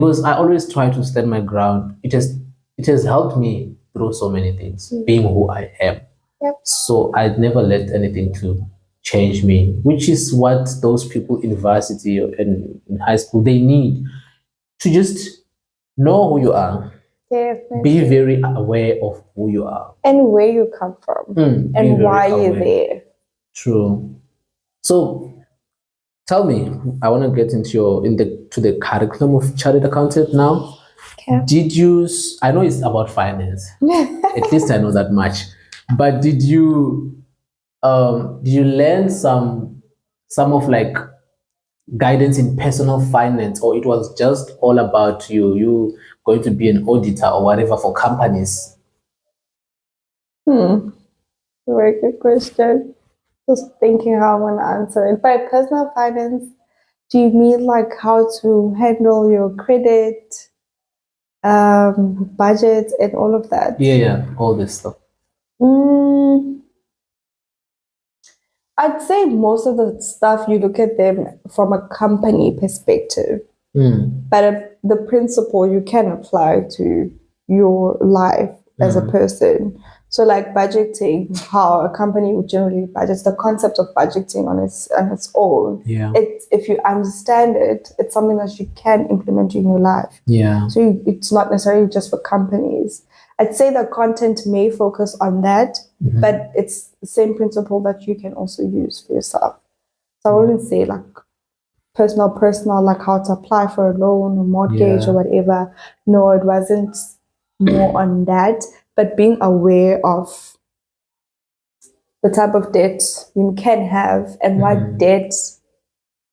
because I always try to stand my ground. It has helped me through so many things, being who I am. Yep. So I never let anything to change me, which is what those people in varsity and in high school they need to just know who you are, Definitely. be very aware of who you are And where you come from be and very why you're aware. there. True. So tell me, I want to get to the curriculum of chartered accountant now. Okay. Did you? I know it's about finance. At least I know that much. But did you learn some of like guidance in personal finance, or it was just all about you going to be an auditor or whatever for companies? Very good question. Just thinking how I want to answer it. By personal finance, do you mean like how to handle your credit, budget, and all of that? Yeah, all this stuff. I'd say most of the stuff you look at them from a company perspective, but the principle you can apply to your life as a person. So, like budgeting, how a company would generally budget, the concept of budgeting on its own. Yeah. If you understand it, it's something that you can implement in your life. Yeah. So it's not necessarily just for companies. I'd say the content may focus on that, but it's the same principle that you can also use for yourself. So I wouldn't say like personal, like how to apply for a loan or mortgage or whatever. No, it wasn't more on that, but being aware of the type of debt you can have and what debt,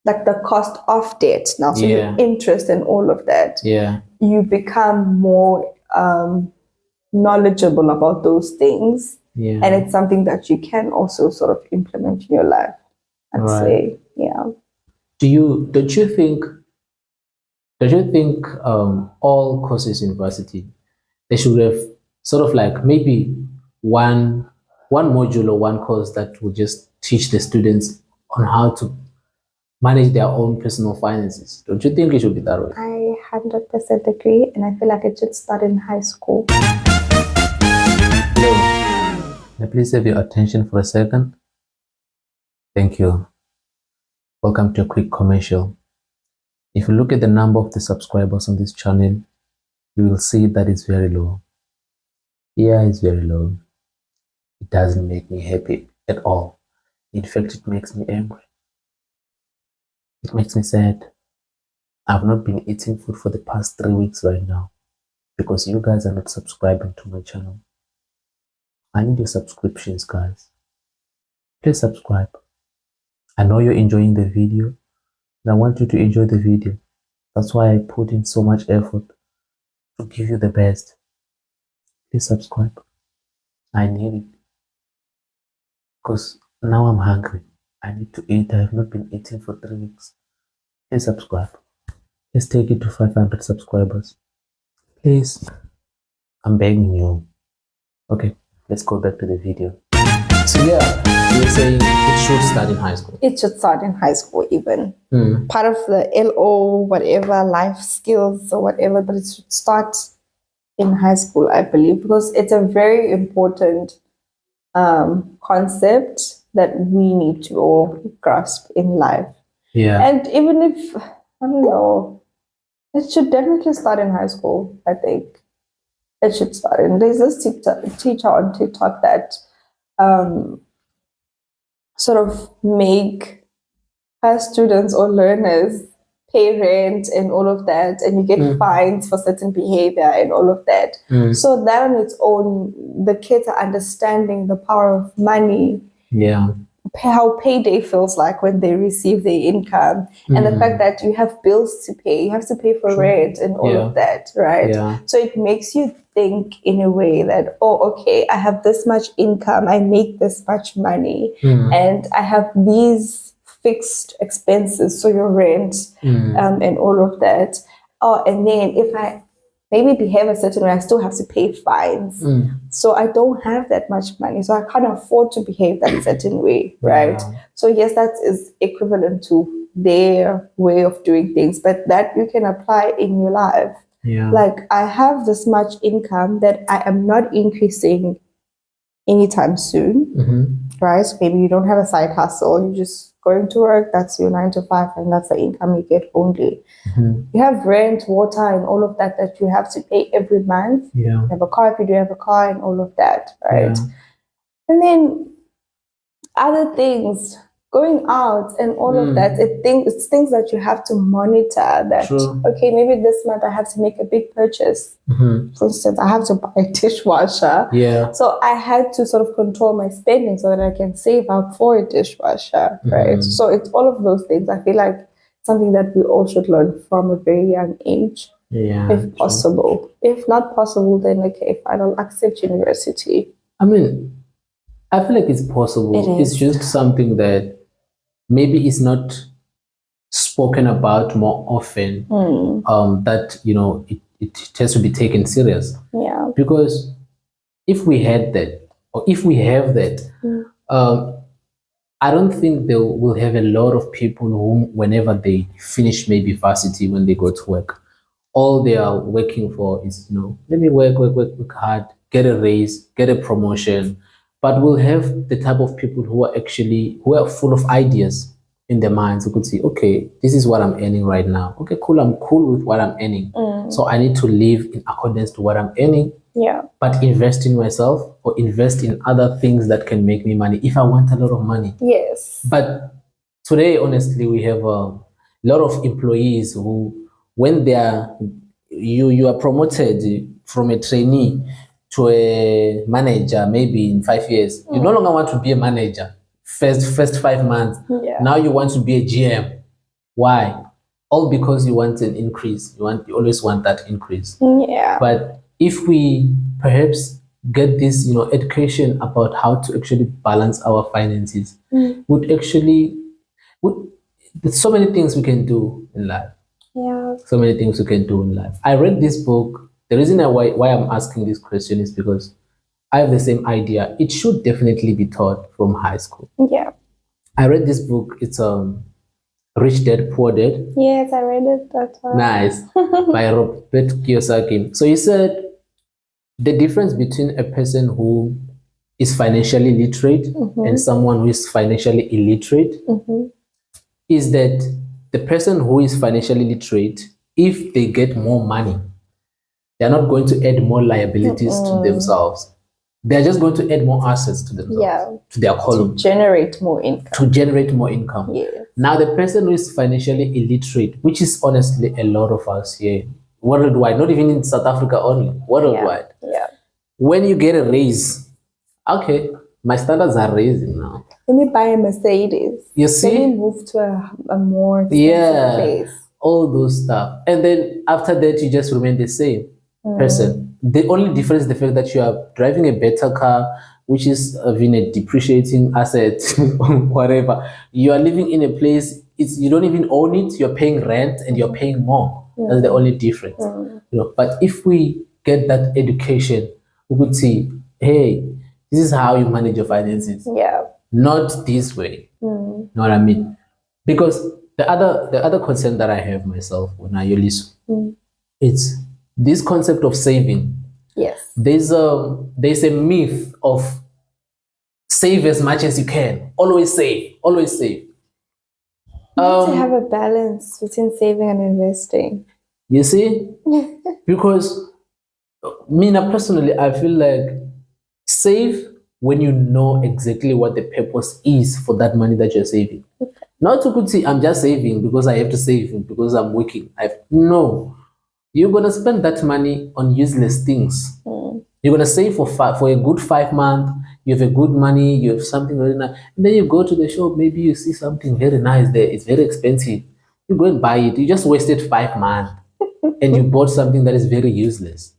like the cost of debt now, so your interest and all of that. Yeah. You become more knowledgeable about those things, and it's something that you can also sort of implement in your life. I'd say, yeah. Don't you think all courses in varsity they should have sort of like maybe one module or one course that will just teach the students on how to manage their own personal finances? Don't you think it should be that way? I 100% agree, and I feel like it should start in high school. May I please have your attention for a second? Thank you. Welcome to a quick commercial. If you look at the number of the subscribers on this channel, you will see that it's very low. Yeah, it's very low. It doesn't make me happy at all. In fact, it makes me angry. It makes me sad. I've not been eating food for the past 3 weeks right now because you guys are not subscribing to my channel. I need your subscriptions, guys. Please subscribe. I know you're enjoying the video, and I want you to enjoy the video. That's why I put in so much effort to give you the best. Please subscribe. I need it. Because now I'm hungry. I need to eat. I have not been eating for 3 weeks. Please subscribe. Let's take it to 500 subscribers. Please. I'm begging you. Okay, let's go back to the video. So yeah, you were saying it should start in high school. It should start in high school even. Part of the LO, whatever, life skills or whatever, but it should start in high school, I believe, because it's a very important concept that we need to all grasp in life. Yeah. And even if, I don't know, it should definitely start in high school, I think. It should start in. There's this teacher on TikTok that sort of make her students or learners pay rent and all of that, and you get fines for certain behavior and all of that. So that on its own, the kids are understanding the power of money. Yeah. How payday feels like when they receive their income, and the fact that you have bills to pay, you have to pay for rent and all of that, right? Yeah. So it makes you think in a way that, oh, okay, I have this much income, I make this much money, and I have these fixed expenses, so your rent and all of that. Oh, and then if I maybe behave a certain way, I still have to pay fines. So I don't have that much money, so I can't afford to behave that certain way, right? So yes, that is equivalent to their way of doing things, but that you can apply in your life. Yeah. Like, I have this much income that I am not increasing anytime soon, right? Maybe you don't have a side hustle, you're just going to work, that's your 9 to 5, and that's the income you get only. You have rent, water, and all of that that you have to pay every month. Yeah. You have a car if you do have a car, and all of that, right? Yeah. And then other things, going out and all of that, it's things that you have to monitor. That, True. okay, maybe this month I have to make a big purchase. For instance, I have to buy a dishwasher. Yeah. So I had to sort of control my spending so that I can save up for a dishwasher, right? So it's all of those things. I feel like something that we all should learn from a very young age, Yeah. if possible. If not possible, then okay, fine, I'll accept university. I mean, I feel like it's possible. It It's is. just something that maybe is not spoken about more often. That it has to be taken serious. Yeah. Because if we had that, or if we have that, I don't think they will have a lot of people who, whenever they finish maybe varsity, when they go to work, all they are working for is, let me work hard, get a raise, get a promotion. But we'll have the type of people who are full of ideas in their minds, who could say, okay, this is what I'm earning right now. Okay, cool, I'm cool with what I'm earning. So I need to live in accordance to what I'm earning, Yeah. but invest in myself or invest in other things that can make me money if I want a lot of money. Yes. But today, honestly, we have a lot of employees who, when you are promoted from a trainee to a manager, maybe in 5 years, you no longer want to be a manager. First 5 months, Yeah. now you want to be a GM. Why? All because you want an increase. You always want that increase. Yeah. But if we perhaps get this, education about how to actually balance our finances, there's so many things we can do in life. Yeah. So many things we can do in life. I read this book. The reason why I'm asking this question is because I have the same idea. It should definitely be taught from high school. Yeah. I read this book. It's Rich Dad Poor Dad. Yes, I read it. That one. Nice. By Robert Kiyosaki. So he said the difference between a person who is financially literate and someone who is financially illiterate is that the person who is financially literate, if they get more money, they're not going to add more liabilities to themselves. They're just going to add more assets to themselves, to their column. Generate more income. To generate more income. Yes. Now, the person who is financially illiterate, which is honestly a lot of us here, worldwide, not even in South Africa only, worldwide. Yeah. When you get a raise, okay, my standards are raising now. Let me buy a Mercedes. You see? Let me move to a more expensive place. All those stuff. And then after that, you just remain the same person. The only difference is the fact that you are driving a better car, which is having a depreciating asset, whatever. You are living in a place, you don't even own it, you're paying rent and you're paying more. That's the only difference. But if we get that education, we could see, hey, this is how you manage your finances. Yeah. Not this way. Know what I mean? Because the other concern that I have myself when I listen, it's this concept of saving. Yes. There's a myth of save as much as you can. Always save. Always save. You need to have a balance between saving and investing. You see? Because me personally, I feel like save when you know exactly what the purpose is for that money that you're saving. Not to could see I'm just saving because I have to save because I'm working. No. You're gonna spend that money on useless things. You're gonna save for a good 5 months. You have a good money. You have something very nice. And then you go to the shop. Maybe you see something very nice there. It's very expensive. You go and buy it. You just wasted 5 months, and you bought something that is very useless.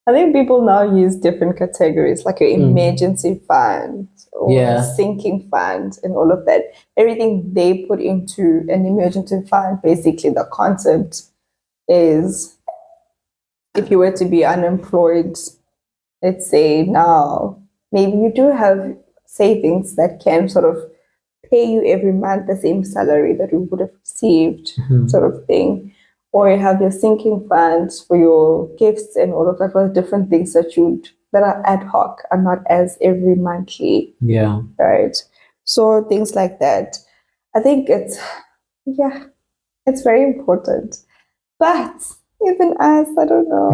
I think people now use different categories, like an emergency fund or a sinking fund and all of that. Everything they put into an emergency fund, basically the concept is if you were to be unemployed, let's say now, maybe you do have savings that can sort of pay you every month the same salary that you would have received, Mhm. sort of thing. Or you have your sinking funds for your gifts and all of that, for different things that are ad hoc and not as every monthly, Yeah. right? So things like that. I think it's very important. But even us, I don't know.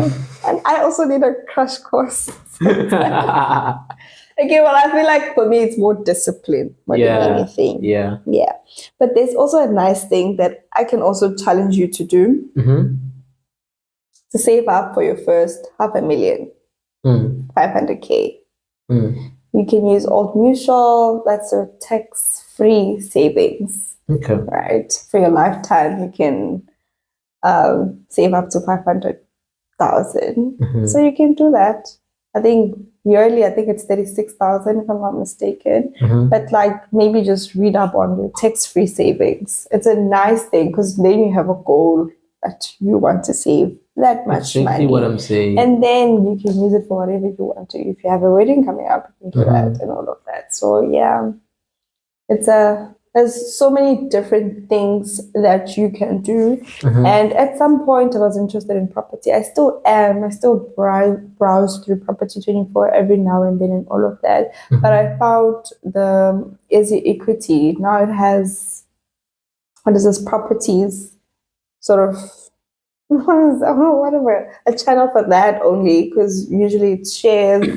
And I also need a crash course. Okay, well, I feel like for me, it's more discipline more than anything. Yeah. Yeah. But there's also a nice thing that I can also challenge you to do, Mm-hmm. to save up for your first 500,000, 500K. You can use Old Mutual, that's a tax-free savings, Okay. right? For your lifetime, you can save up to 500,000. So you can do that. I think yearly, I think it's 36,000 if I'm not mistaken. But like maybe just read up on your tax-free savings. It's a nice thing because then you have a goal that you want to save that much Exactly money. what I'm saying. And then you can use it for whatever you want to. If you have a wedding coming up, you can do that and all of that. So yeah, there's so many different things that you can do. And at some point I was interested in property. I still am. I still browse through Property 24 every now and then and all of that. But I found the Easy Equity. Now it has, what is this, properties sort of, whatever, a channel for that only, because usually it's shares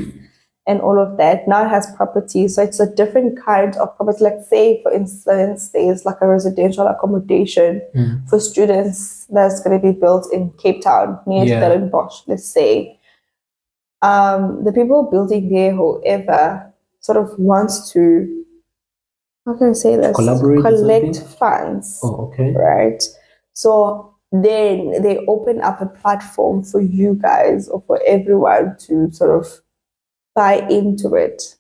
and all of that. Now it has property, so it's a different kind of property. Like say, for instance, there's like a residential accommodation for students that's going to be built in Cape Town near Stellenbosch, let's say. The people building there, whoever sort of wants to, how can I say this? Collect funds. Oh, okay. Right. So then they open up a platform for you guys or for everyone to sort of buy into it.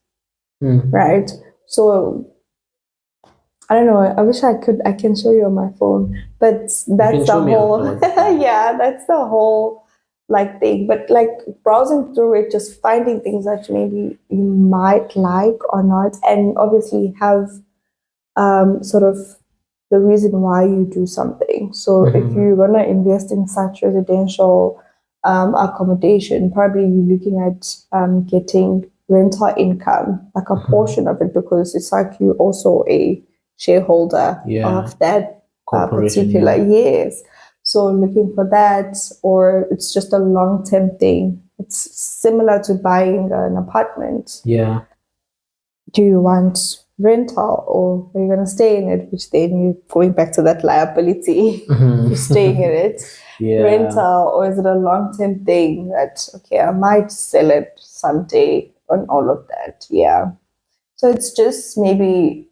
Right. So I don't know. I wish I can show you on my phone, but that's the whole, yeah, that's the whole like thing. But like browsing through it, just finding things that maybe you might like or not, and obviously have sort of the reason why you do something. So if you're gonna invest in such residential accommodation, probably you're looking at getting rental income, like a portion of it, because it's like you're also a shareholder of that particular. Yes. So looking for that, or it's just a long-term thing. It's similar to buying an apartment. Yeah. Do you want rental or are you going to stay in it? Which then you're going back to that liability. You're staying in it. Rental, or is it a long-term thing that, okay, I might sell it someday, and all of that. Yeah. So it's just maybe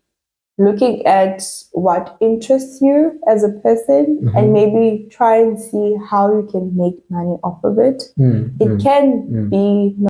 looking at what interests you as a person and maybe try and see how you can make money off of it. It can be